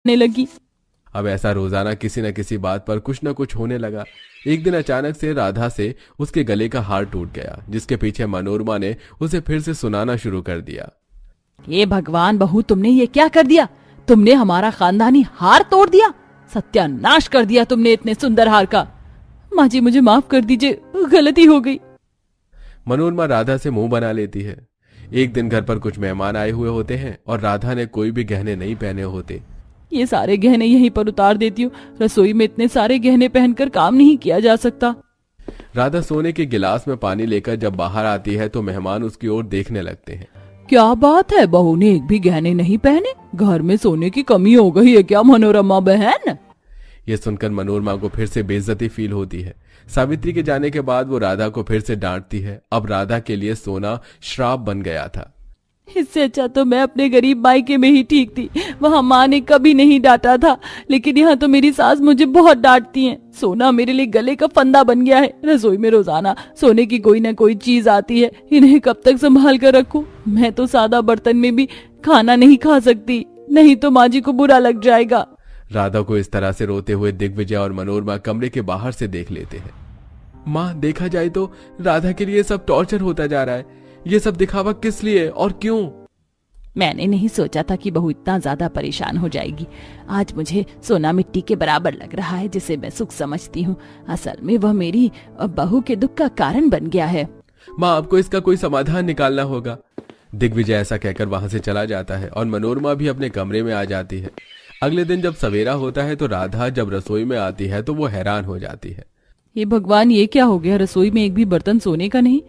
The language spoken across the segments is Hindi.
लगी। अब ऐसा रोजाना किसी न किसी बात पर कुछ न कुछ होने लगा। एक दिन अचानक से राधा से उसके गले का हार टूट गया, जिसके पीछे मनोरमा ने उसे फिर से सुनाना शुरू कर दिया। ये भगवान बहू, तुमने ये क्या कर दिया? तुमने हमारा खानदानी हार तोड़ दिया, सत्यानाश कर दिया तुमने इतने सुंदर हार का। माँ जी मुझे माफ कर दीजिए, गलती हो गई। मनोरमा राधा से मुंह बना लेती है। एक दिन घर पर कुछ मेहमान आए हुए होते हैं और राधा ने कोई भी गहने नहीं पहने होते। ये सारे गहने यहीं पर उतार देती हूँ, रसोई में इतने सारे गहने पहनकर काम नहीं किया जा सकता। राधा सोने के गिलास में पानी लेकर जब बाहर आती है तो मेहमान उसकी ओर देखने लगते हैं। क्या बात है, बहू ने एक भी गहने नहीं पहने? घर में सोने की कमी हो गई है क्या मनोरमा बहन? ये सुनकर मनोरमा को फिर से बेइज्जती फील होती है। सावित्री के जाने के बाद वो राधा को फिर से डांटती है। अब राधा के लिए सोना श्राप बन गया था। इससे अच्छा तो मैं अपने गरीब मायके में ही ठीक थी। वहाँ माँ ने कभी नहीं डांटा था, लेकिन यहाँ तो मेरी सास मुझे बहुत डांटती हैं। सोना मेरे लिए गले का फंदा बन गया है। रसोई में रोजाना सोने की कोई ना कोई चीज आती है, इन्हें कब तक संभाल कर रखूं? मैं तो सादा बर्तन में भी खाना नहीं खा सकती, नहीं तो माँ जी को बुरा लग जाएगा। राधा को इस तरह से रोते हुए दिग्विजय और मनोरमा कमरे के बाहर से देख लेते हैं। माँ, देखा जाए तो राधा के लिए सब टॉर्चर होता जा रहा है। ये सब दिखावा किस लिए और क्यों? मैंने नहीं सोचा था कि बहू इतना ज्यादा परेशान हो जाएगी। आज मुझे सोना मिट्टी के बराबर लग रहा है, जिसे मैं सुख समझती हूँ। असल में वह मेरी बहू के दुख का कारण बन गया है। माँ, आपको इसका कोई समाधान निकालना होगा। दिग्विजय ऐसा कहकर वहां से चला जाता है और मनोरमा भी अपने कमरे में आ जाती है। अगले दिन जब सवेरा होता है तो राधा जब रसोई में आती है तो वो हैरान हो जाती है। ये भगवान, ये क्या हो गया? रसोई में एक भी बर्तन सोने का नहीं।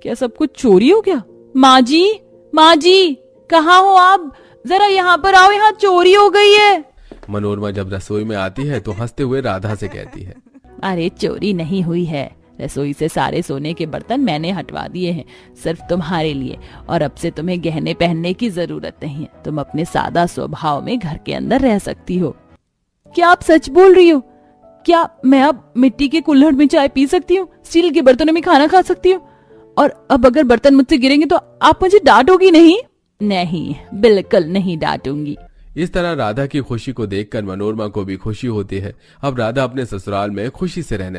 क्या सब कुछ चोरी हो गया? माँ जी, माँ जी, कहाँ हो आप? जरा यहाँ पर आओ, यहाँ चोरी हो गई है। मनोरमा जब रसोई में आती है तो हंसते हुए राधा से कहती है, अरे चोरी नहीं हुई है, रसोई से सारे सोने के बर्तन मैंने हटवा दिए हैं, सिर्फ तुम्हारे लिए। और अब से तुम्हें गहने पहनने की जरूरत नहीं है। तुम अपने सादा स्वभाव में घर के अंदर रह सकती हो। क्या आप सच बोल रही हो? क्या मैं अब मिट्टी के कुल्हड़ में चाय पी सकती हूँ, स्टील के बर्तनों में खाना खा सकती हूँ? और अब अगर बर्तन मुझसे गिरेंगे तो आप मुझे डांटोगी नहीं? नहीं, बिल्कुल नहीं डांटूंगी। इस तरह राधा की खुशी को देखकर मनोरमा को भी खुशी होती है। अब राधा अपने ससुराल में खुशी से रहने